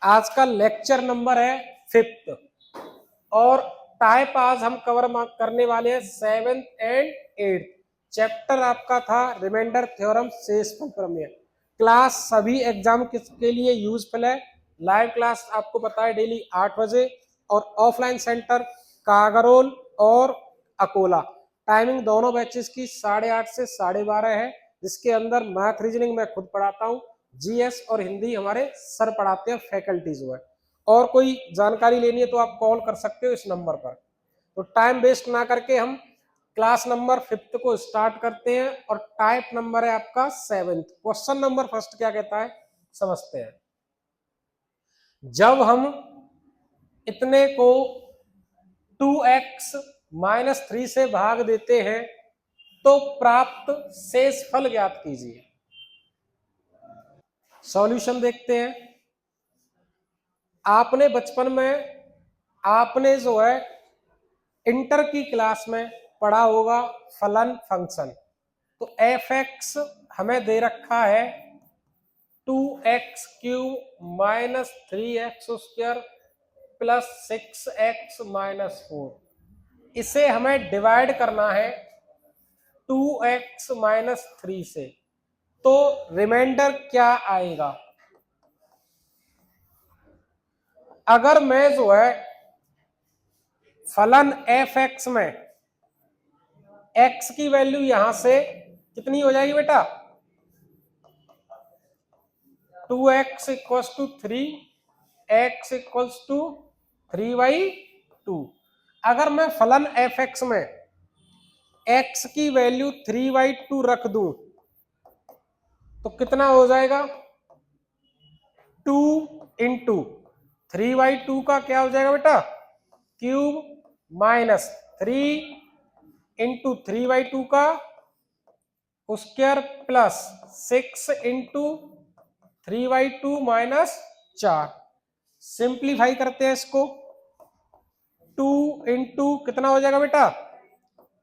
आज का lecture number है 5th और टाइप आज हम कवर करने वाले हैं 7th एंड 8th। चैप्टर आपका था रिमाइंडर थ्योरम शेषफल प्रमेय। क्लास सभी एग्जाम के लिए यूजफुल है। लाइव क्लास आपको पता है डेली 8 बजे और ऑफलाइन सेंटर कागरोल और अकोला। टाइमिंग दोनों बैचेस की 8:30 से 12:30 है, जिसके अंदर मैथ रीजनिंग मैं खुद पढ़ाता हूँ, जीएस और हिंदी हमारे सर पढ़ाते हैं, फैकल्टीज हुआ है। और कोई जानकारी लेनी है तो आप कॉल कर सकते हो इस नंबर पर। तो टाइम वेस्ट ना करके हम क्लास नंबर 5th को स्टार्ट करते हैं और टाइप नंबर है आपका 7th। क्वेश्चन नंबर फर्स्ट क्या कहता है समझते हैं। जब हम इतने को 2x - 3 से भाग देते हैं तो प्राप्त शेषफल ज्ञात कीजिए। सॉल्यूशन देखते हैं। आपने बचपन में आपने जो है इंटर की क्लास में पढ़ा होगा फलन फंक्शन। तो f(x) हमें दे रखा है 2x³ - 3x² + 6x - 4। इसे हमें डिवाइड करना है 2x - 3 से। तो रिमाइंडर क्या आएगा? अगर मैं जो है फलन f(x) में x की वैल्यू यहां से कितनी हो जाएगी बेटा? 2x = 3, x = 3/2। अगर मैं फलन f(x) में x की वैल्यू 3/2 रख दूं तो कितना हो जाएगा? 2 × 3/2 का क्या हो जाएगा बेटा? क्यूब माइनस 3 × 3/2 का स्क्वायर प्लस 6 × 3/2 - 4। सिंप्लीफाई करते हैं इसको। 2 × कितना हो जाएगा बेटा?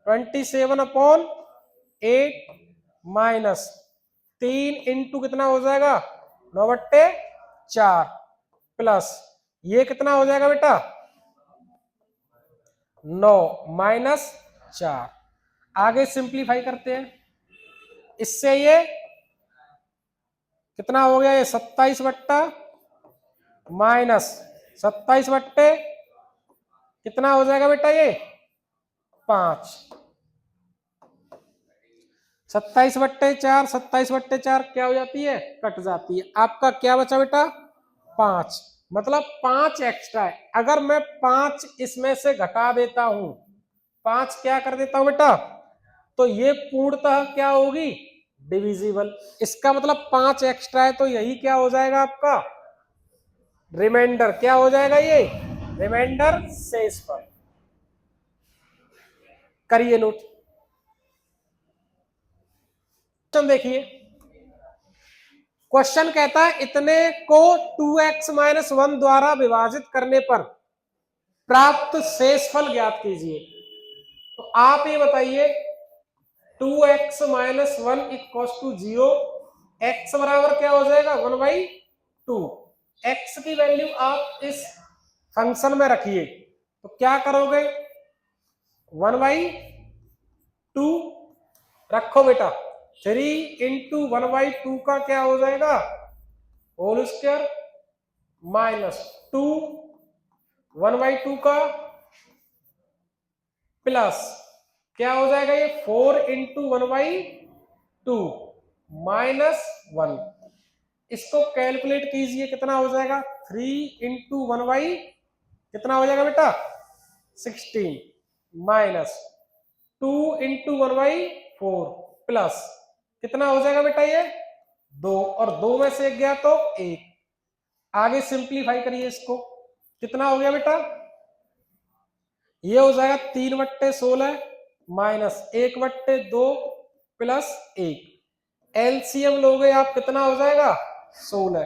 27/8 माइनस 3 × कितना हो जाएगा? 9/4 प्लस ये कितना हो जाएगा बेटा? 9 - 4। आगे सिंप्लीफाई करते हैं। इससे ये कितना हो गया? ये 27 माइनस 27 कितना हो जाएगा बेटा? ये 5। 27/4 27/4 क्या हो जाती है? कट जाती है। आपका क्या बचा बेटा? 5। मतलब 5 एक्स्ट्रा है। अगर मैं 5 इसमें से घटा देता हूं, 5 क्या कर देता हूं बेटा, तो ये पूर्णतः क्या होगी? डिविजिबल। इसका मतलब 5 एक्स्ट्रा है, तो यही क्या हो जाएगा आपका? रिमाइंडर। क्या हो जाएगा ये? रिमाइंडर शेषफल। करिए नोट। क्वेश्चन देखिए। क्वेश्चन कहता है इतने को 2x - 1 द्वारा विभाजित करने पर प्राप्त शेषफल ज्ञात कीजिए। तो आप ये बताइए 2x - 1 = 0। x बराबर क्या हो जाएगा? 1/2। x की वैल्यू आप इस फंक्शन में रखिए तो क्या करोगे? 1/2 रखो बेटा। 3 × 1/2 का क्या हो जाएगा? होल स्क्वायर माइनस 2 1/2 का प्लस क्या हो जाएगा? ये 4 × 1/2 - 1। इसको कैलकुलेट कीजिए कितना हो जाएगा? 3 × 1/ कितना हो जाएगा बेटा? 16 माइनस 2 × 1/4 प्लस कितना हो जाएगा बेटा? ये 2 और 2 में से 1 गया तो 1। आगे सिंप्लीफाई करिए इसको। कितना हो गया बेटा? ये हो जाएगा 3/16 माइनस 1/2 प्लस 1। एलसीएम लोगे आप कितना हो जाएगा? 16।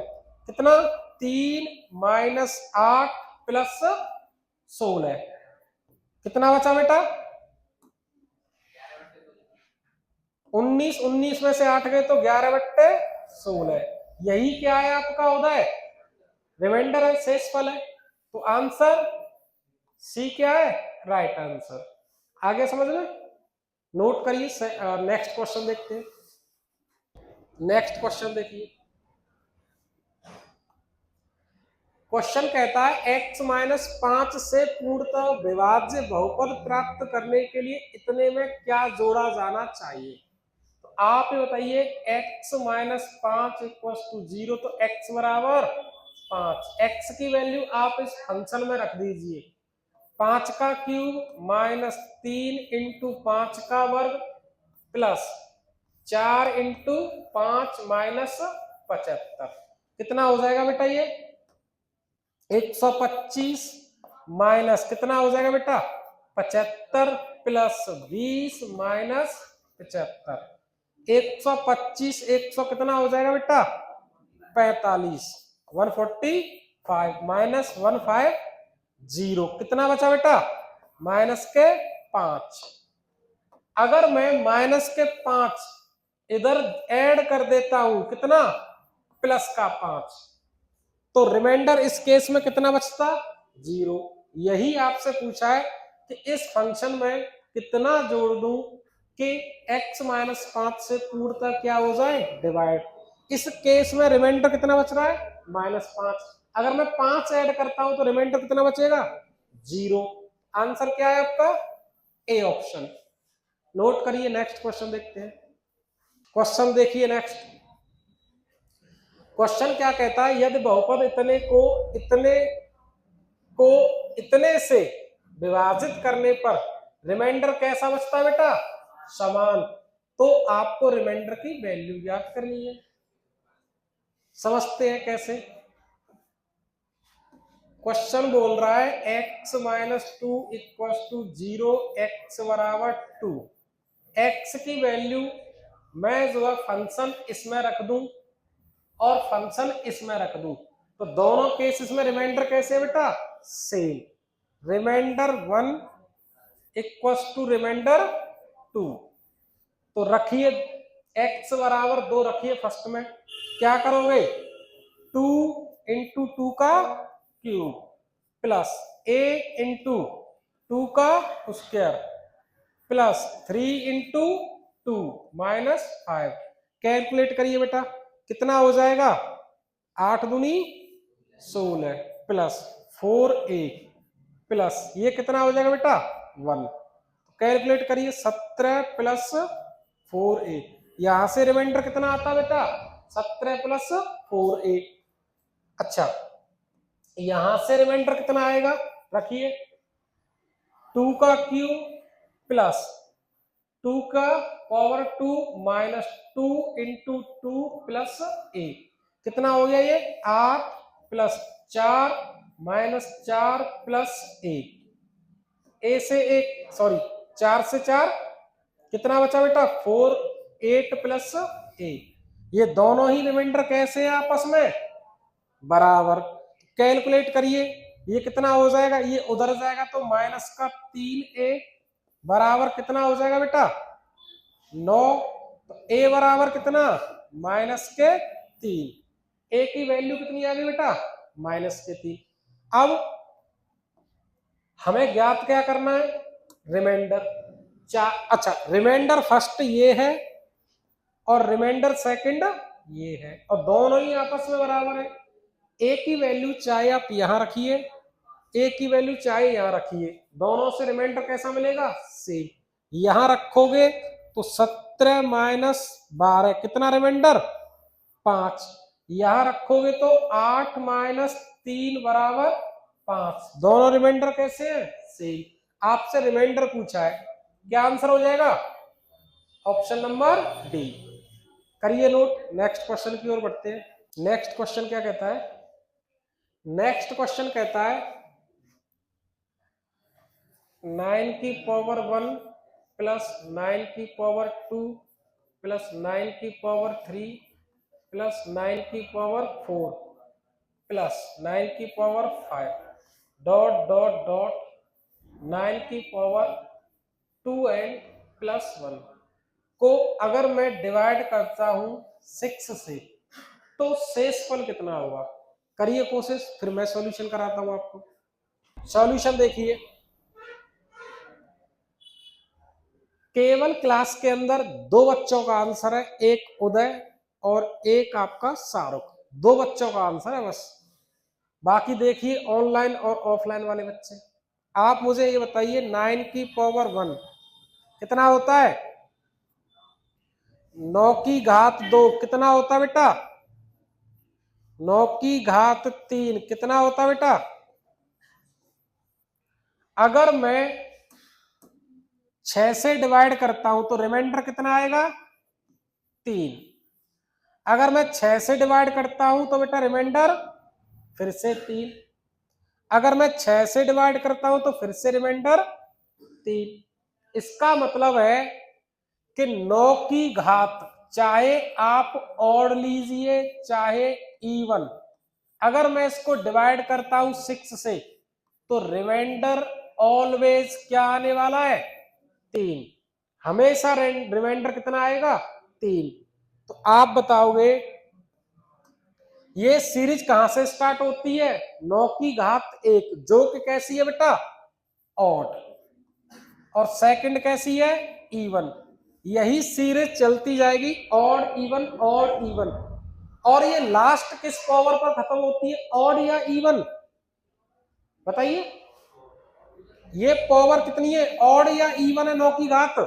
कितना? 3 - 8 प्लस 16 कितना बचा बेटा? 19। 19 में से 8 गए तो 11/16। यही क्या है आपका उदय? रिमाइंडर है, शेषफल है, तो आंसर सी क्या है, राइट आंसर। आगे समझ में, नोट करिए। नेक्स्ट क्वेश्चन देखते हैं। नेक्स्ट क्वेश्चन देखिए, क्वेश्चन कहता है x माइनस 5 से पूर्णतः विभाज्य बहुपद प्राप्त करने के लिए इतने में क्या जोड़ा जाना चाहिए। तो आप ये बताइए, x माइनस 5 इक्वल टू 0, तो x बराबर 5, x की वैल्यू आप इस फंक्शन में रख दीजिए, 5 का क्यूब माइनस 3 इंटू 5 का वर्ग प्लस 4 इंटू 5 माइनस 75, कितना हो जाएगा बेटा ये 125 माइनस कितना हो जाएगा बेटा 75 प्लस 20 माइनस 75, 125 100 कितना हो जाएगा बेटा 45, 145 माइनस 150 कितना बचा बेटा माइनस के 5। अगर मैं माइनस के 5 इधर ऐड कर देता हूं कितना प्लस का 5, तो रिमाइंडर इस केस में कितना बचता 0। यही आपसे पूछा है कि इस फंक्शन में कितना जोड़ दूं कि x माइनस 5 से पूर्णतः क्या हो जाए डिवाइड। इस केस में रिमाइंडर कितना बच रहा है माइनस 5, अगर मैं 5 ऐड करता हूं तो रिमाइंडर कितना बचेगा 0। आंसर क्या है आपका ए ऑप्शन। नोट करिए, नेक्स्ट क्वेश्चन देखते हैं। क्वेश्चन देखिए नेक्स्ट। क्वेश्चन क्या कहता है, यदि बहुपद इतने से विभाजित करने पर रिमाइंडर कैसा बचता है बेटा समान, तो आपको रिमाइंडर की वैल्यू याद करनी है। समझते हैं कैसे। क्वेश्चन बोल रहा है x minus 2 equal to 0, x बराबर 2, x की वैल्यू मैं जो है फंक्शन इसमें रख दूं और फंक्शन इसमें रख दूं, तो दोनों केसेस में रिमाइंडर कैसे है बेटा same. Remainder 1 equals to remainder 2, तो रखिए x बराबर 2 रखिए फर्स्ट में, क्या करोगे 2 इंटू 2 का क्यूब प्लस a इंटू 2 का square plus 3 into 2 minus 5। Calculate करिए बेटा कितना हो जाएगा 8 दूनी 16 प्लस 4a प्लस ये कितना हो जाएगा बेटा 1। कैलकुलेट करिए 17 प्लस 4a, यहां से रिमाइंडर कितना आता बेटा 17 प्लस 4a। अच्छा यहां से रिमाइंडर कितना आएगा रखिए 2 का क्यूब प्लस 2 का power 2 minus 2 into 2 plus a, कितना हो गया ये 8 प्लस 4 माइनस 4 प्लस a से 1 सॉरी 4 से 4 कितना बचा बेटा 4, 8 प्लस a, ये दोनों ही रिमाइंडर कैसे हैं आपस में बराबर। कैलकुलेट करिए ये कितना हो जाएगा, ये उधर जाएगा तो माइनस का 3a बराबर कितना हो जाएगा बेटा 9, तो a बराबर कितना माइनस के 3, a की वैल्यू कितनी आ गई बेटा माइनस के 3। अब हमें ज्ञात क्या करना है रिमाइंडर। अच्छा रिमाइंडर फर्स्ट ये है और रिमाइंडर सेकंड ये है और दोनों ही आपस में बराबर है। a की वैल्यू चाहे आप यहां रखिए, a की वैल्यू चाहे यहां रखिए, दोनों से रिमाइंडर कैसा मिलेगा सेम। यहां रखोगे तो 17 माइनस 12 कितना रिमाइंडर 5, यहां रखोगे तो 8 माइनस 3 बराबर 5, दोनों रिमाइंडर कैसे हैं सेम। आपसे रिमाइंडर पूछा है, क्या आंसर हो जाएगा ऑप्शन नंबर डी। करिए नोट, नेक्स्ट क्वेश्चन की ओर बढ़ते हैं। नेक्स्ट क्वेश्चन क्या कहता है, नेक्स्ट क्वेश्चन कहता है 9 की पावर 1 प्लस 9 की पावर 2 प्लस 9 की पावर 3 प्लस 9 की पावर 4 प्लस 9 की पावर 5 डॉट डॉट डॉट 9 की पावर 2 एंड प्लस 1 को अगर मैं डिवाइड करता हूं 6 से तो शेषफल कितना होगा। करिए कोशिश, फिर मैं सॉल्यूशन कराता हूं आपको। सॉल्यूशन देखिए, केवल क्लास के अंदर दो बच्चों का आंसर है, एक उदय और एक आपका शाहरुख, दो बच्चों का आंसर है बस। बाकी देखिए ऑनलाइन और ऑफलाइन वाले बच्चे। आप मुझे ये बताइए 9 की पावर 1 कितना होता है? 9 की घात 2 कितना होता है बेटा? 9 की घात 3 कितना होता है बेटा? अगर मैं 6 से डिवाइड करता हूं तो रिमाइंडर कितना आएगा? 3। अगर मैं 6 से डिवाइड करता हूं तो बेटा रिमाइंडर फिर से 3। अगर मैं 6 से डिवाइड करता हूं तो फिर से रिमाइंडर 3। इसका मतलब है कि 9 की घात चाहे आप ऑड लीजिए चाहे इवन, अगर मैं इसको डिवाइड करता हूं 6 से तो रिमाइंडर ऑलवेज क्या आने वाला है? 3। हमेशा रिमाइंडर कितना आएगा? 3। तो आप बताओगे ये सीरीज कहां से स्टार्ट होती है? 9 की घात 1 जो कि कैसी है बेटा? ऑड। और सेकंड कैसी है? इवन। यही सीरीज चलती जाएगी, ऑड इवन ऑड इवन। और ये लास्ट किस पावर पर खत्म होती है, ऑड या इवन? बताइए, ये पावर कितनी है, ऑड या इवन है? 9 की घात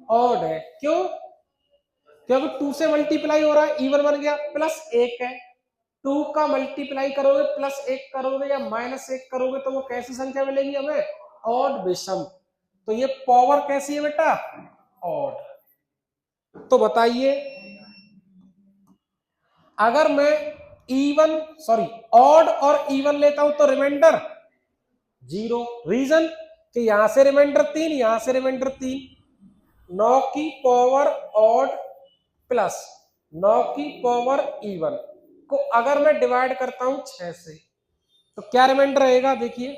ऑड है। क्यों? क्योंकि 2 से मल्टीप्लाई हो रहा है, इवन बन गया, प्लस 1 है। 2 का मल्टीप्लाई करोगे प्लस 1 करोगे या माइनस 1 करोगे तो वो कैसी संख्या मिलेगी हमें? ऑड विषम। तो ये पावर कैसी है बेटा? ऑड। तो बताइए, अगर मैं ऑड और इवन लेता हूं तो रिमाइंडर 0। रीजन कि यहां से रिमाइंडर 3, यहां से रिमाइंडर 3। 9 की पावर ऑड प्लस 9 की पावर इवन को अगर मैं डिवाइड करता हूं 6 से तो क्या रिमाइंडर रहेगा? देखिए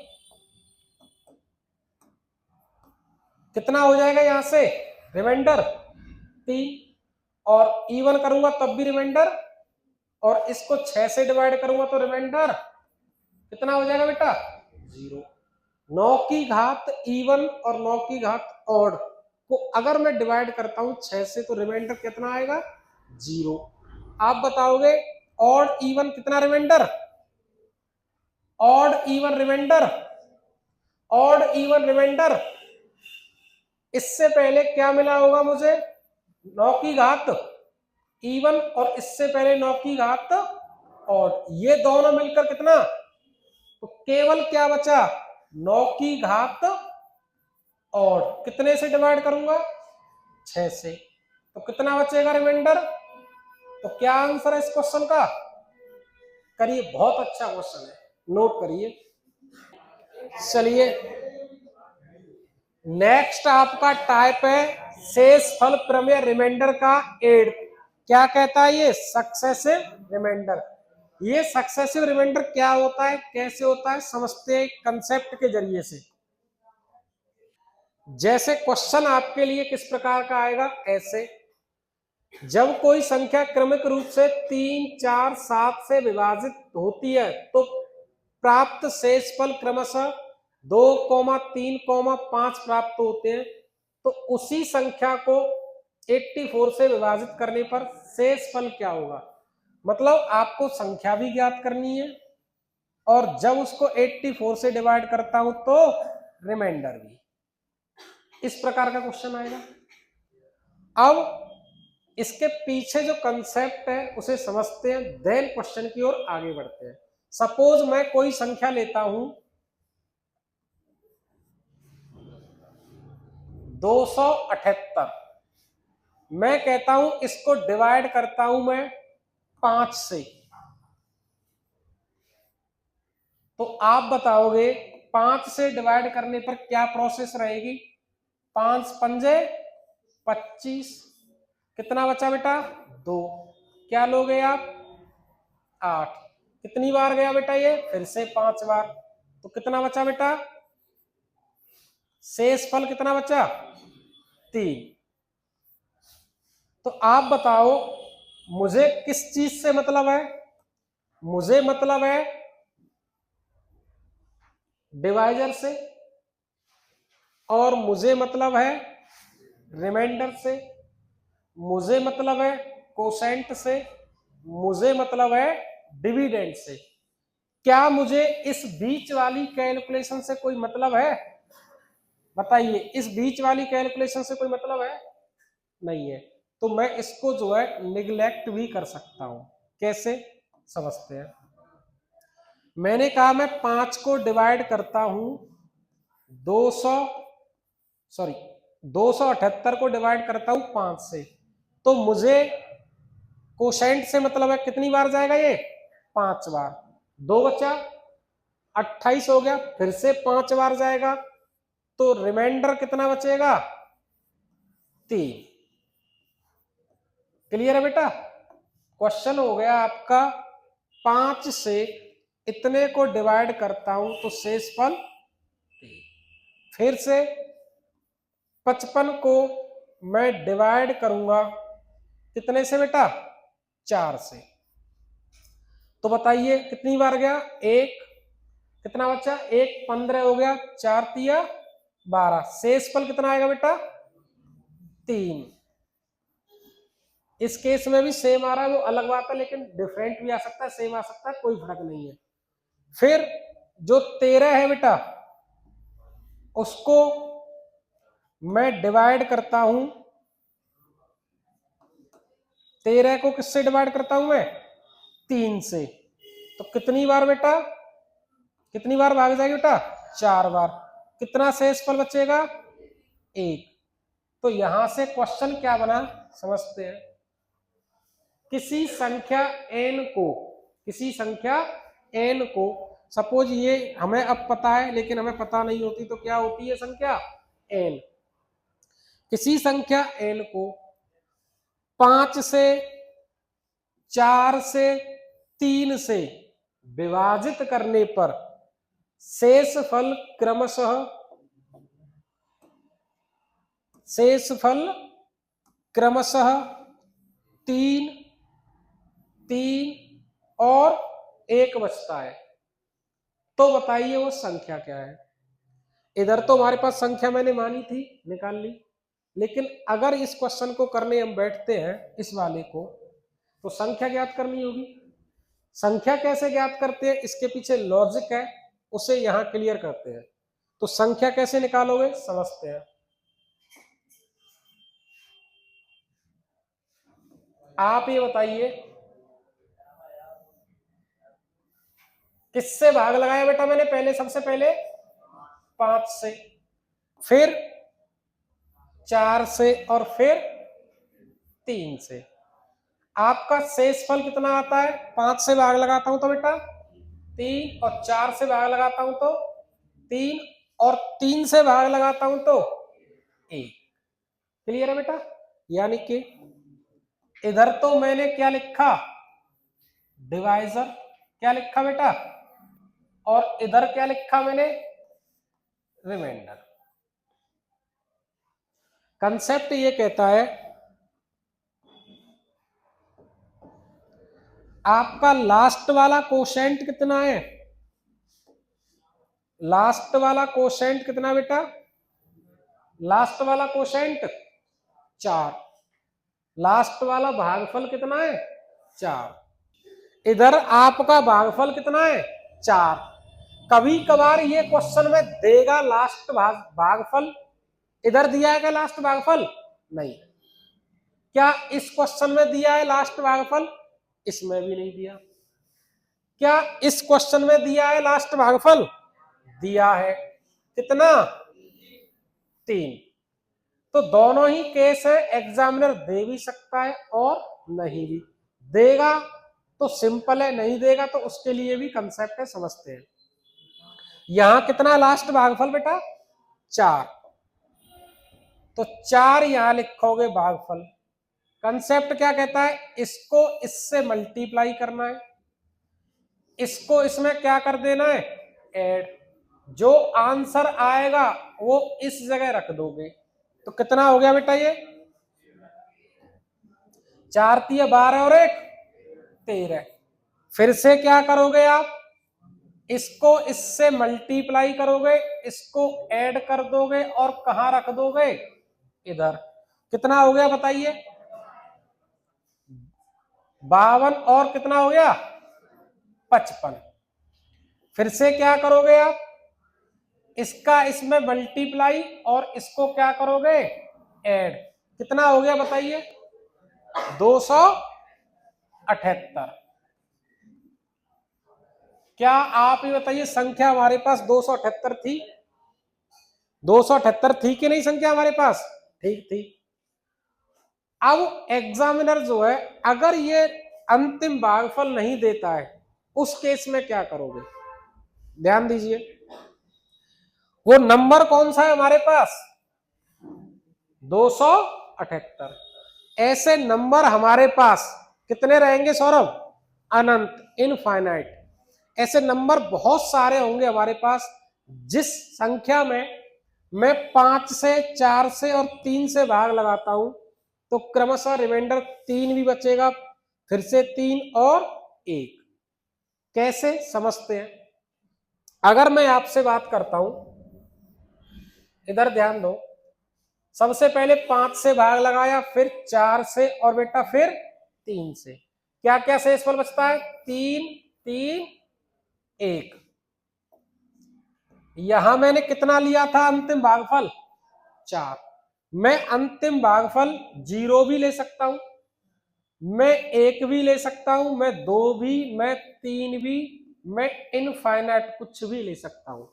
कितना हो जाएगा, यहां से रिमाइंडर 3। और इवन करूंगा तब भी रिमाइंडर, और इसको 6 से डिवाइड करूंगा तो रिमाइंडर कितना हो जाएगा बेटा? 0। 9 की घात इवन और 9 की घात ऑड को अगर मैं डिवाइड करता हूं 6 से तो रिमाइंडर कितना आएगा? 0। आप बताओगे ऑड इवन कितना remainder? Odd even remainder, odd even remainder. इससे पहले क्या मिला होगा मुझे? 9 की घात इवन, और इससे पहले 9 की घात ऑड। ये दोनों मिलकर कितना? तो केवल क्या बचा? 9 की घात ऑड। कितने से डिवाइड करूंगा? 6 से। तो कितना बचेगा रिमाइंडर? तो क्या आंसर है इस क्वेश्चन का? करिए, बहुत अच्छा क्वेश्चन है, नोट करिए। चलिए नेक्स्ट आपका टाइप है शेषफल प्रमेय रिमाइंडर का एड। क्या कहता है ये? Successive remainder. ये सक्सेसिव रिमाइंडर क्या होता है, कैसे होता है, समझते हैं कंसेप्ट के जरिए से। जैसे क्वेश्चन आपके लिए किस प्रकार का आएगा, ऐसे जब कोई संख्या क्रमिक रूप से 3, 4, 7 से विभाजित होती है तो प्राप्त शेषफल क्रमशः 2, 3, 5 प्राप्त होते हैं। तो उसी संख्या को 84 से विभाजित करने पर शेषफल क्या होगा? मतलब आपको संख्या भी ज्ञात करनी है और जब उसको 84 से डिवाइड करता हूं तो रिमाइंडर भी। इस प्रकार का क्वेश्चन आएगा। अब इसके पीछे जो कंसेप्ट है उसे समझते हैं, देन क्वेश्चन की ओर आगे बढ़ते हैं। सपोज मैं कोई संख्या लेता हूं 278, मैं कहता हूं इसको डिवाइड करता हूं मैं 5 से। तो आप बताओगे 5 से डिवाइड करने पर क्या प्रोसेस रहेगी? 5 पंजे 25, कितना बचा बेटा? 2। क्या लोगे आप? 8। कितनी बार गया बेटा ये? फिर से 5 बार। तो कितना बचा बेटा? शेषफल कितना बचा? 3। तो आप बताओ मुझे किस चीज से मतलब है? मुझे मतलब है डिवाइजर से, और मुझे मतलब है रिमाइंडर से, मुझे मतलब है कोसेंट से, मुझे मतलब है डिविडेंड से। क्या मुझे इस बीच वाली कैलकुलेशन से कोई मतलब है? बताइए, इस बीच वाली कैलकुलेशन से कोई मतलब है? नहीं है। तो मैं इसको जो है निग्लेक्ट भी कर सकता हूं। कैसे? समझते हैं। मैंने कहा मैं 5 को डिवाइड करता हूं 200, सॉरी 278 को डिवाइड करता हूं 5 से, तो मुझे कोशेंट से मतलब है कितनी बार जाएगा ये? 5 बार। 2 बचा, 28 हो गया, फिर से 5 बार जाएगा, तो रिमाइंडर कितना बचेगा? 3। क्लियर है बेटा? क्वेश्चन हो गया आपका 5 से इतने को डिवाइड करता हूं तो शेषफल 3। फिर से 55 को मैं डिवाइड करूंगा कितने से बेटा? 4 से। तो बताइए कितनी बार गया? 1। कितना बचा? 1 15 हो गया, 4 तिया 12। शेषफल कितना आएगा बेटा? 3। इस केस में भी सेम आ रहा है, वो अलग बात है, लेकिन डिफरेंट भी आ सकता है, सेम आ सकता है, कोई फर्क नहीं है। फिर जो 13 है बेटा, उसको मैं डिवाइड करता हूं, 13 को किससे डिवाइड करता हूं मैं? 3 से। तो कितनी बार बेटा, कितनी बार भाग जाएगी बेटा? 4 बार। कितना शेषफल बचेगा? 1। तो यहां से क्वेश्चन क्या बना समझते हैं। किसी संख्या n को, किसी संख्या n को, सपोज ये हमें अब पता है लेकिन हमें पता नहीं होती तो क्या होती है संख्या n। किसी संख्या n को 5 से, 4 से, 3 से विभाजित करने पर शेषफल क्रमशः, शेषफल क्रमशः 3, 3 और 1 बचता है। तो बताइए वो संख्या क्या है? इधर तो हमारे पास संख्या मैंने मानी थी, निकाल ली, लेकिन अगर इस क्वेश्चन को करने हम बैठते हैं, इस वाले को, तो संख्या ज्ञात करनी होगी। संख्या कैसे ज्ञात करते हैं, इसके पीछे लॉजिक है, उसे यहां क्लियर करते हैं। तो संख्या कैसे निकालोगे समझते हैं। आप ये बताइए किससे भाग लगाया बेटा मैंने? पहले सबसे पहले 5 से, फिर 4 से, और फिर 3 से। आपका शेषफल कितना आता है? 5 से भाग लगाता हूं तो बेटा 3, और 4 से भाग लगाता हूं तो 3, और 3 से भाग लगाता हूं तो 1। क्लियर है बेटा? यानी कि इधर तो मैंने क्या लिखा? डिवाइजर। क्या लिखा बेटा? और इधर क्या लिखा मैंने? रिमाइंडर। कंसेप्ट ये कहता है आपका लास्ट वाला कोशेंट कितना है? लास्ट वाला कोशेंट कितना बेटा? लास्ट वाला कोशेंट 4। लास्ट वाला भागफल कितना है? 4। इधर आपका भागफल कितना है? 4। कभी कभार ये क्वेश्चन में देगा लास्ट भागफल, इधर दिया है क्या लास्ट भागफल? नहीं। क्या इस क्वेश्चन में दिया है लास्ट भागफल? इसमें भी नहीं दिया। क्या इस क्वेश्चन में दिया है लास्ट भागफल? दिया है। कितना? 3। तो दोनों ही केस है, एग्जामिनर दे भी सकता है और नहीं भी देगा। तो सिंपल है, नहीं देगा तो उसके लिए भी कंसेप्ट है, समझते हैं। यहां कितना लास्ट भागफल बेटा? 4। तो 4 यहां लिखोगे भागफल। कंसेप्ट क्या कहता है? इसको इससे मल्टीप्लाई करना है, इसको इसमें क्या कर देना है? ऐड। जो आंसर आएगा वो इस जगह रख दोगे। तो कितना हो गया बेटा ये? 4 तिया 12 और 1 13। फिर से क्या करोगे आप, इसको इससे मल्टीप्लाई करोगे, इसको ऐड कर दोगे और कहां रख दोगे, इधर। कितना हो गया बताइए, 52 और कितना हो गया 55। फिर से क्या करोगे आप, इसका इसमें मल्टीप्लाई और इसको क्या करोगे ऐड, कितना हो गया बताइए 278। क्या आप ही बताइए संख्या हमारे पास 278 थी, 278 थी कि नहीं संख्या हमारे पास, ठीक थी। अब एग्जामिनर जो है अगर ये अंतिम भागफल नहीं देता है उस केस में क्या करोगे, ध्यान दीजिए। वो नंबर कौन सा है हमारे पास 278। ऐसे नंबर हमारे पास कितने रहेंगे सौरभ, अनंत, इनफाइनाइट। ऐसे नंबर बहुत सारे होंगे हमारे पास जिस संख्या में मैं 5 से 4 से और 3 से भाग लगाता हूं तो क्रमशः रिमाइंडर 3 भी बचेगा, फिर से 3 और 1। कैसे समझते हैं, अगर मैं आपसे बात करता हूं, इधर ध्यान दो, सबसे पहले 5 से भाग लगाया, फिर 4 से और बेटा फिर 3 से, क्या क्या शेषफल बचता है 3 3 1। यहां मैंने कितना लिया था अंतिम भागफल 4। मैं अंतिम भागफल 0 भी ले सकता हूं, मैं 1 भी ले सकता हूं, मैं 2 भी, मैं 3 भी, मैं इनफाइनाइट कुछ भी ले सकता हूं।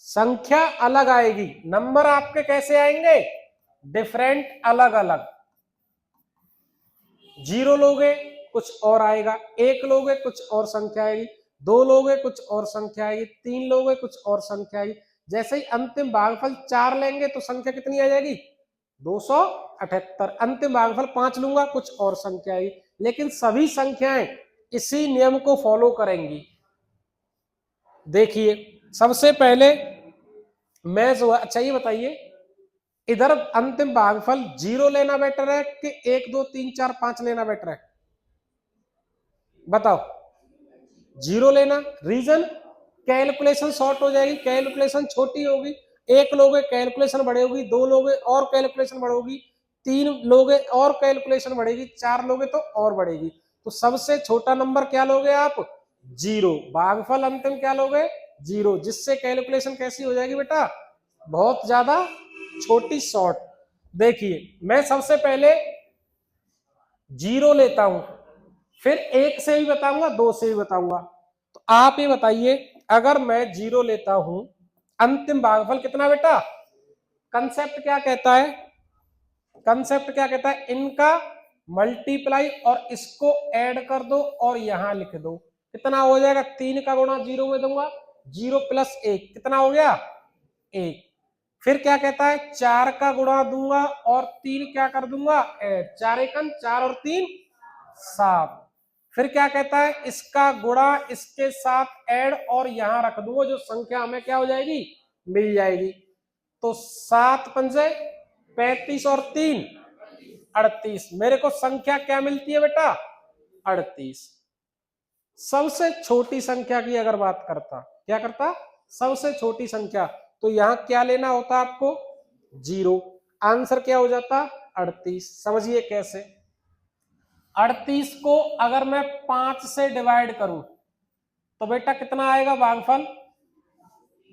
संख्या अलग आएगी, नंबर आपके कैसे आएंगे डिफरेंट, अलग अलग। 0 लोगे कुछ और आएगा, 1 लोगे कुछ और संख्या आएगी, 2 लोगे कुछ और संख्या आएगी, 3 लोगे कुछ और संख्या आएगी। जैसे ही अंतिम भागफल 4 लेंगे तो संख्या कितनी आ जाएगी 278। अंतिम भागफल 5 लूंगा कुछ और संख्या आएगी, लेकिन सभी संख्याएं इसी नियम को फॉलो करेंगी। देखिए सबसे पहले मैं जो, अच्छा ये बताइए इधर अंतिम भागफल 0 लेना बेटर है कि 1 2 3 4 5 लेना बेटर है, बताओ। 0 लेना, रीजन कैलकुलेशन शॉर्ट हो जाएगी, कैलकुलेशन छोटी होगी। 1 लोगे कैलकुलेशन बढ़ेगी, 2 लोगे और कैलकुलेशन बढ़ेगी, 3 लोगे और कैलकुलेशन बढ़ेगी, 4 लोगे तो और बढ़ेगी। तो सबसे छोटा नंबर क्या लोगे आप 0, भागफल अंतिम क्या लोगे 0, जिससे कैलकुलेशन कैसी हो जाएगी बेटा बहुत ज्यादा छोटी, शॉर्ट। देखिए मैं सबसे पहले 0 लेता हूं, फिर 1 से भी बताऊंगा, 2 से भी बताऊंगा। तो आप ये बताइए अगर मैं 0 लेता हूं, अंतिम भागफल कितना बेटा, कंसेप्ट क्या कहता है, कंसेप्ट क्या कहता है, इनका मल्टीप्लाई और इसको ऐड कर दो और यहां लिख दो, कितना हो जाएगा 3 का गुणा 0 में दूंगा, 0 प्लस 1 कितना हो गया 1। फिर क्या कहता है 4 का गुणा दूंगा और 3 क्या कर दूंगा ऐड, 4 एकम 4 और 3 7। फिर क्या कहता है इसका गुणा इसके साथ ऐड और यहां रख दूंगा, जो संख्या हमें क्या हो जाएगी मिल जाएगी। तो 7 पंजे 35 और 3 38, मेरे को संख्या क्या मिलती है बेटा 38। सबसे छोटी संख्या की अगर बात करता, क्या करता सबसे छोटी संख्या, तो यहां क्या लेना होता आपको 0, आंसर क्या हो जाता 38। समझिए कैसे, 38 को अगर मैं 5 से डिवाइड करूं तो बेटा कितना आएगा भागफल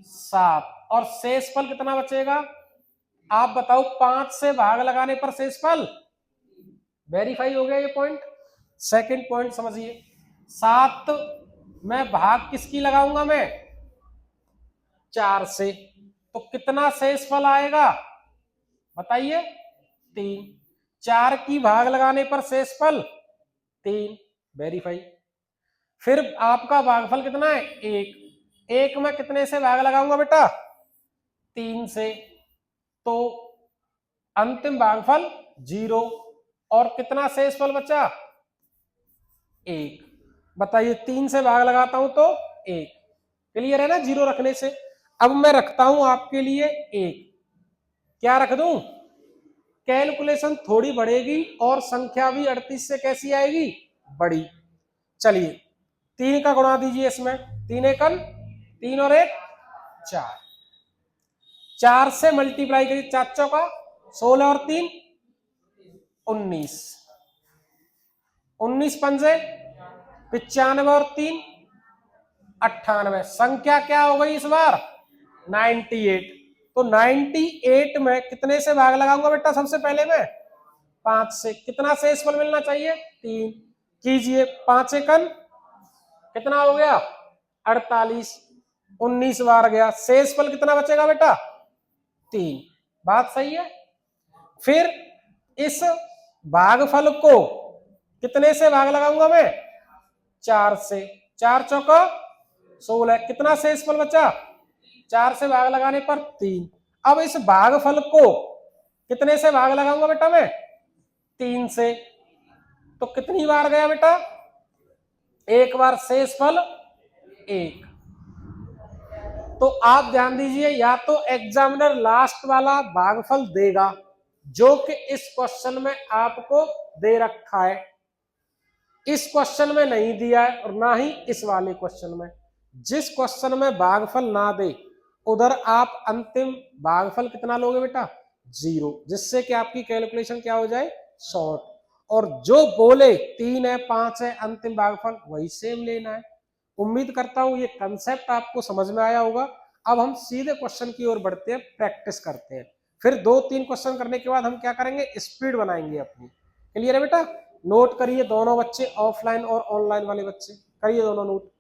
7, और शेषफल कितना बचेगा आप बताओ, 5 से भाग लगाने पर शेषफल, वेरीफाई हो गया ये पॉइंट। सेकंड पॉइंट समझिए, 7 में भाग किसकी लगाऊंगा मैं 4 से, तो कितना शेषफल आएगा बताइए 3। 4 की भाग लगाने पर शेषफल 3, वेरीफाई। फिर आपका भागफल कितना है 1, 1 में कितने से भाग लगाऊंगा बेटा 3 से, तो अंतिम भागफल 0 और कितना शेषफल बचा 1। बताइए 3 से भाग लगाता हूं तो 1, क्लियर है ना 0 रखने से। अब मैं रखता हूं आपके लिए 1, क्या रख दूं, कैलकुलेशन थोड़ी बढ़ेगी और संख्या भी 38 से कैसी आएगी बड़ी। चलिए 3 का गुणा दीजिए इसमें, 3 एकन 3 और 1 4, 4 से मल्टीप्लाई करिए, 4 चौका 16 और 3 19, 19 पंजे 95 और 3 98, संख्या क्या हो गई इस बार 98। तो 98 में कितने से भाग लगाऊंगा बेटा, सबसे पहले मैं 5 से, कितना शेषफल मिलना चाहिए 3, कीजिए 5 एकन कितना हो गया 48, 19 बार गया, शेषफल कितना बचेगा बेटा 3, बात सही है। फिर इस भागफल को कितने से भाग लगाऊंगा मैं 4 से, 4 चौका 16, कितना शेषफल बचा 4 से भाग लगाने पर 3। अब इस भागफल को कितने से भाग लगाऊंगा बेटा मैं 3 से, तो कितनी बार गया बेटा एक बार, शेषफल 1। तो आप ध्यान दीजिए, या तो एग्जामिनर लास्ट वाला भागफल देगा जो कि इस क्वेश्चन में आपको दे रखा है, इस क्वेश्चन में नहीं दिया है, और ना ही इस वाले क्वेश्चन में। जिस क्वेश्चन में भागफल ना दे उधर आप अंतिम भागफल कितना लोगे बेटा 0, जिससे कि आपकी कैलकुलेशन क्या हो जाए शॉर्ट। और जो बोले 3 है 5 है अंतिम भागफल वही सेम लेना है। उम्मीद करता हूं ये कंसेप्ट आपको समझ में आया होगा। अब हम सीधे क्वेश्चन की ओर बढ़ते हैं, प्रैक्टिस करते हैं। फिर 2-3 क्वेश्चन करने के बाद हम क्या करेंगे, स्पीड बनाएंगे अपनी। क्लियर है बेटा, नोट करिए दोनों बच्चे, ऑफलाइन और ऑनलाइन वाले बच्चे करिए दोनों नोट।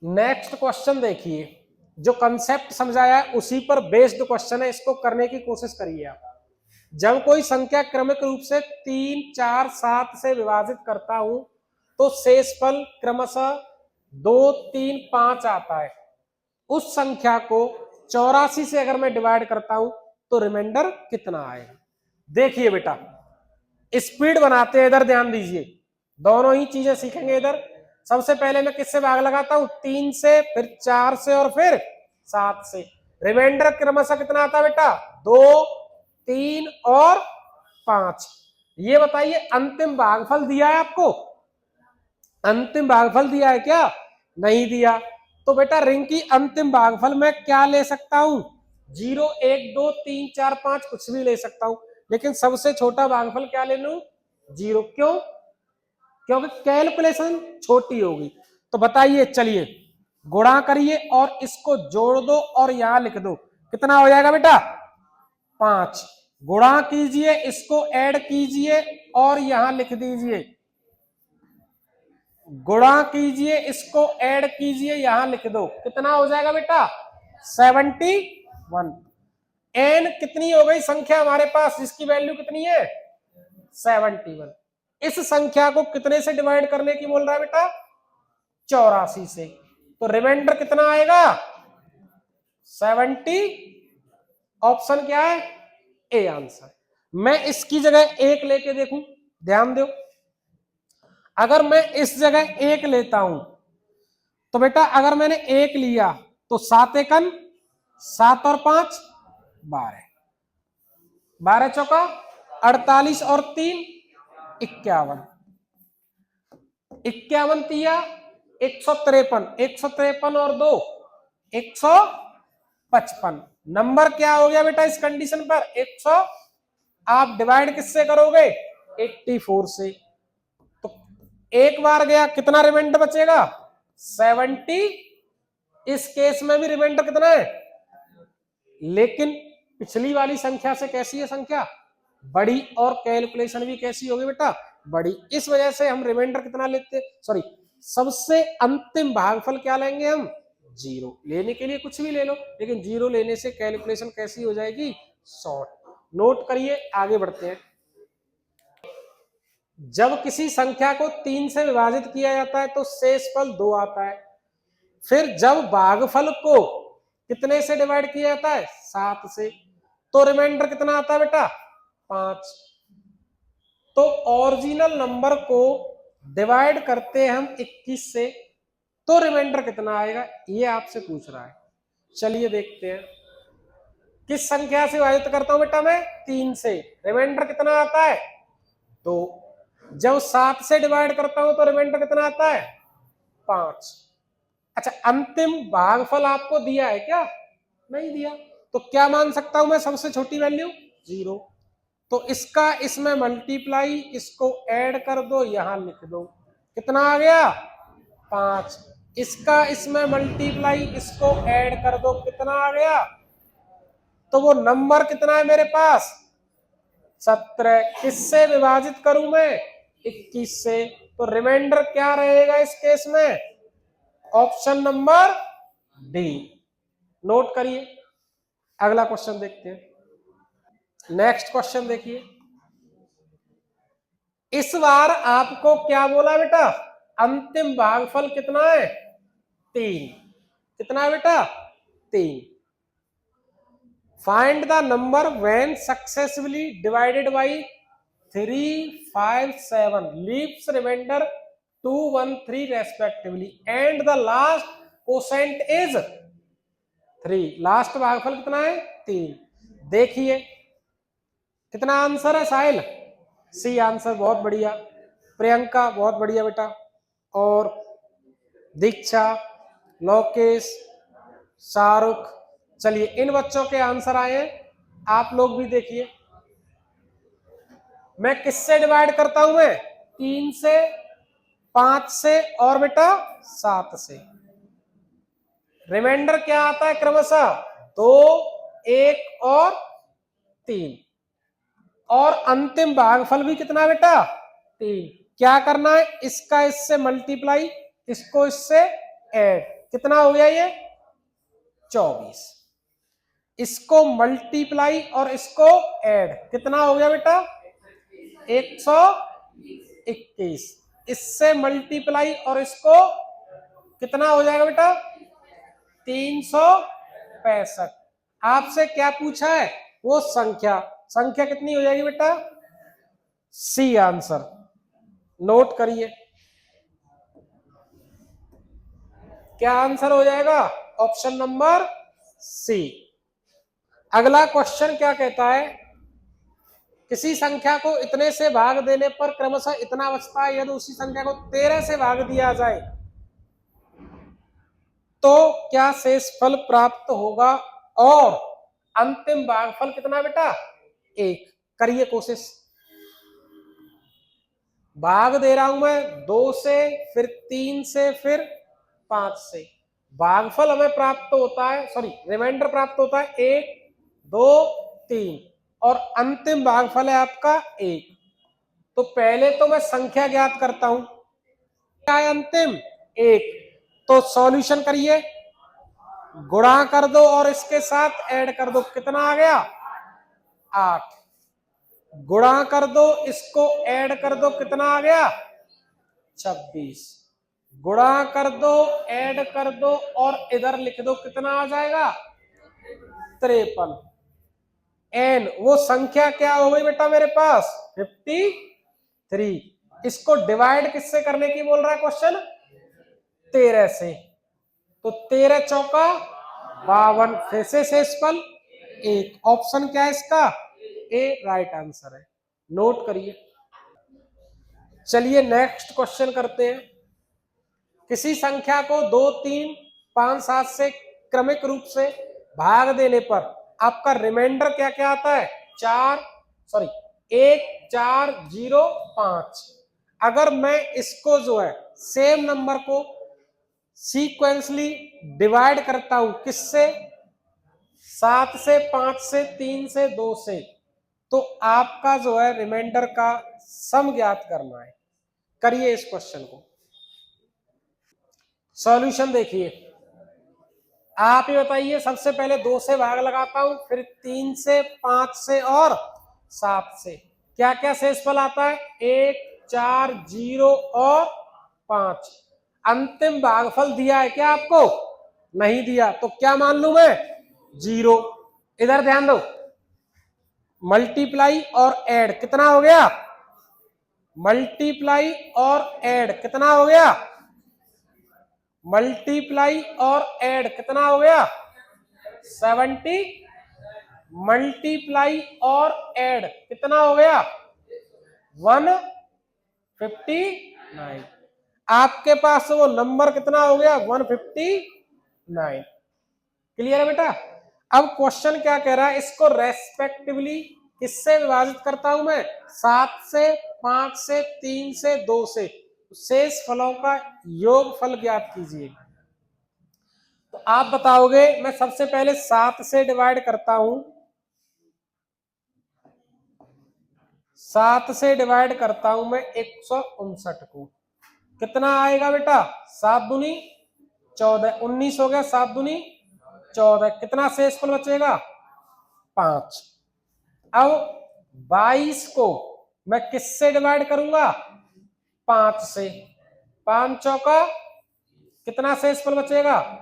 नेक्स्ट क्वेश्चन देखिए, जो कंसेप्ट समझाया है उसी पर बेस्ड क्वेश्चन है, इसको करने की कोशिश करिए आप। जब कोई संख्या क्रमिक रूप से 3, 4, 7 से विभाजित करता हूं तो शेषफल क्रमशः 2, 3, 5 आता है। उस संख्या को 84 से अगर मैं डिवाइड करता हूं तो रिमाइंडर कितना आएगा। देखिए बेटा स्पीड बनाते हैं, इधर ध्यान दीजिए, दोनों ही चीजें सीखेंगे। इधर सबसे पहले मैं किससे भाग लगाता हूं 3 से, फिर 4 से और फिर 7 से। रिमाइंडर क्रमशः कितना आता है बेटा 2, 3 और 5। ये बताइए अंतिम भागफल दिया है आपको, अंतिम भागफल दिया है क्या, नहीं दिया। तो बेटा रिंग की अंतिम भागफल मैं क्या ले सकता हूं 0, 1, 2, 3, 4, 5 कुछ भी ले सकता हूं, लेकिन सबसे छोटा भागफल क्या ले लूं 0। क्यों, क्योंकि कैलकुलेशन छोटी होगी। तो बताइए, चलिए गुणा करिए और इसको जोड़ दो और यहां लिख दो, कितना हो जाएगा बेटा 5। गुणा कीजिए, इसको ऐड कीजिए और यहां लिख दीजिए, गुणा कीजिए, इसको ऐड कीजिए, यहां लिख दो, कितना हो जाएगा बेटा 71। एन कितनी हो गई संख्या हमारे पास जिसकी वैल्यू कितनी है 71। इस संख्या को कितने से डिवाइड करने की बोल रहा है बेटा 84 से। तो रिमाइंडर कितना आएगा 70। ऑप्शन क्या है ए आंसर। मैं इसकी जगह 1 लेके देखूं, ध्यान दो, अगर मैं इस जगह 1 लेता हूं तो बेटा अगर मैंने 1 लिया तो 7 एकन 7 और 5 12, 12 चौका 48 और 3 51, 51 तिया 153, 153 और 2 155। नंबर क्या हो गया बेटा इस कंडीशन पर 100। आप डिवाइड किससे करोगे 84 से। तो एक बार गया, कितना रिमाइंडर बचेगा 70। इस केस में भी रिमाइंडर कितना है, लेकिन पिछली वाली संख्या से कैसी है संख्या बड़ी, और कैलकुलेशन भी कैसी होगी बेटा बड़ी। इस वजह से हम रिमाइंडर कितना लेते, सॉरी सबसे अंतिम भागफल क्या लेंगे हम 0। लेने के लिए कुछ भी ले लो, लेकिन 0 लेने से कैलकुलेशन कैसी हो जाएगी शॉर्ट। नोट करिए, आगे बढ़ते हैं। जब किसी संख्या को 3 से विभाजित किया जाता है तो शेषफल 2 आता है। फिर जब भागफल को कितने से डिवाइड किया जाता है 7 से, तो रिमाइंडर कितना आता है बेटा 5। तो ओरिजिनल नंबर को डिवाइड करते हैं हम 21 से, तो रिमाइंडर कितना आएगा ये आपसे पूछ रहा है। चलिए देखते हैं, किस संख्या से विभाजित करता हूं बेटा मैं 3 से, रिमाइंडर कितना आता है 2। जब 7 से डिवाइड करता हूं तो रिमाइंडर कितना आता है 5। अच्छा, अंतिम भागफल आपको दिया है क्या? नहीं दिया, तो क्या मान सकता हूं मैं सबसे छोटी वैल्यू 0। तो इसका इसमें मल्टीप्लाई, इसको ऐड कर दो, यहां लिख दो, कितना आ गया 5। इसका इसमें मल्टीप्लाई, इसको ऐड कर दो, कितना आ गया? तो वो नंबर कितना है मेरे पास 17। किससे विभाजित करूं मैं 21 से। तो रिमाइंडर क्या रहेगा इस केस में? Option number D. नोट करिए। अगला क्वेश्चन देखते हैं। नेक्स्ट क्वेश्चन देखिए। इस बार आपको क्या बोला बेटा? अंतिम भागफल कितना है 3। कितना है बेटा 3। Find the number when successfully divided by 3, 5, 7 leaves remainder 2, 1, 3 respectively and the last quotient is 3। Last भागफल कितना है 3। देखिए कितना आंसर है साहिल? C answer. बहुत बढ़िया प्रियंका, बहुत बढ़िया बेटा। और दीक्षा, लोकेश, शाहरुख, चलिए इन बच्चों के आंसर आए हैं। आप लोग भी देखिए। मैं किससे डिवाइड करता हूं? मैं 3 से, 5 से और बेटा 7 से। रिमाइंडर क्या आता है क्रमशः 2, 1 और 3। और अंतिम भागफल भी कितना बेटा 3। क्या करना है? इसका इससे मल्टीप्लाई, इसको इससे ऐड, कितना हो गया ये 24। इसको मल्टीप्लाई और इसको ऐड, कितना हो गया बेटा 121। इससे मल्टीप्लाई और इसको कितना हो जाएगा बेटा 365। आपसे क्या पूछा है? वो संख्या। संख्या कितनी हो जाएगी बेटा? C answer. नोट करिए क्या आंसर हो जाएगा? Option number C. अगला क्वेश्चन क्या कहता है? किसी संख्या को इतने से भाग देने पर क्रमशः इतना बचता है, यदि उसी संख्या को 13 से भाग दिया जाए तो क्या शेषफल प्राप्त होगा? और अंतिम भागफल कितना बेटा 1। करिए कोशिश। भाग दे रहा हूं मैं 2 से, फिर 3 से, फिर 5 से। भागफल हमें प्राप्त होता है, सॉरी रिमाइंडर प्राप्त होता है 1, 2, 3 और अंतिम भागफल है आपका 1। तो पहले तो मैं संख्या ज्ञात करता हूं, क्या है अंतिम 1। तो सॉल्यूशन करिए, गुणा कर दो और इसके साथ ऐड कर दो, कितना आ गया 8। गुणा कर दो, इसको ऐड कर दो, कितना आ गया 26। गुणा कर दो, ऐड कर दो और इधर लिख दो, कितना आ जाएगा 53। एन वो संख्या क्या हो गई बेटा मेरे पास 53। इसको डिवाइड किससे करने की बोल रहा है क्वेश्चन? 13 से। तो 13 चौका 52। फिर से शेषफल 1। ऑप्शन क्या है इसका? ए राइट आंसर है। नोट करिए। चलिए नेक्स्ट क्वेश्चन करते हैं। किसी संख्या को 2, 3, 5, 7 से क्रमिक रूप से भाग देने पर आपका रिमाइंडर क्या क्या आता है 1, 4, 0, 5। अगर मैं इसको जो है सेम नंबर को सीक्वेंसली डिवाइड करता हूं, किससे? 7 से, 5 से, 3 से, 2 से, तो आपका जो है रिमाइंडर का सम ज्ञात करना है। करिए इस क्वेश्चन को। सॉल्यूशन देखिए, आप ही बताइए। सबसे पहले 2 से भाग लगाता हूं, फिर 3 से, 5 से और 7 से। क्या क्या शेषफल आता है 1, 4, 0 और 5। अंतिम भागफल दिया है क्या आपको? नहीं दिया, तो क्या मान लू मैं 0। इधर ध्यान दो, मल्टीप्लाई और ऐड कितना हो गया? मल्टीप्लाई और ऐड कितना हो गया? मल्टीप्लाई और ऐड कितना हो गया 70। मल्टीप्लाई और ऐड कितना हो गया 159। आपके पास वो नंबर कितना हो गया? 159। क्लियर है बेटा? अब क्वेश्चन क्या कह रहा है, इसको रेस्पेक्टिवली किससे विभाजित करता हूं मैं? 7 से, 5 से, 3 से, 2 से। शेष फलों का योगफल ज्ञात कीजिए। तो आप बताओगे, मैं सबसे पहले 7 से डिवाइड करता हूं, 7 से डिवाइड करता हूं मैं 159 को। कितना आएगा बेटा? 7 दूनी 14, 19 हो गया, 7 दूनी 14। कितना शेषफल बचेगा? 5। अब 22 को मैं किससे डिवाइड करूंगा? 5 से। 5 चौका, कितना शेषफल बचेगा?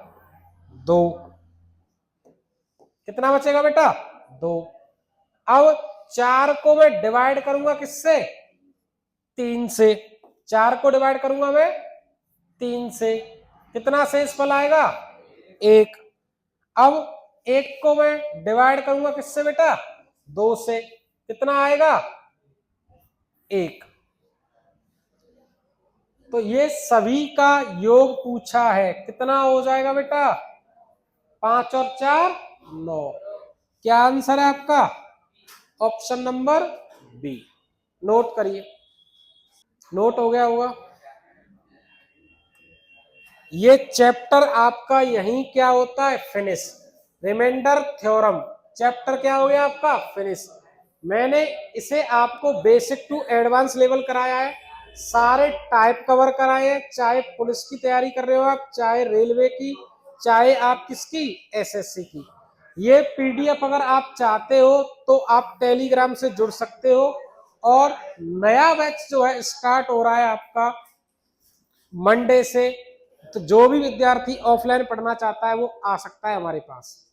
2। कितना बचेगा बेटा? 2। अब 4 को मैं डिवाइड करूंगा किससे? 3 से। 4 को डिवाइड करूंगा मैं 3 से। कितना शेषफल आएगा? 1। अब 1 को मैं डिवाइड करूंगा किससे बेटा? 2 से। कितना आएगा? 1। तो ये सभी का योग पूछा है। कितना हो जाएगा बेटा? 5 और 4 9। क्या आंसर है आपका? Option number B. नोट करिए, नोट हो गया होगा। ये चैप्टर आपका यही क्या होता है? फिनिश। रिमाइंडर थ्योरम चैप्टर क्या हो गया आपका? फिनिश। मैंने इसे आपको बेसिक टू एडवांस लेवल कराया है, सारे टाइप कवर कराए हैं, चाहे पुलिस की तैयारी कर रहे हो आप, चाहे रेलवे की, चाहे आप किसकी, एसएससी की। ये पीडीएफ अगर आप चाहते हो तो आप टेलीग्राम से जुड़ सकते हो। और नया बैच जो है स्टार्ट हो रहा है आपका मंडे से। तो जो भी विद्यार्थी ऑफलाइन पढ़ना चाहता है वो आ सकता है हमारे पास।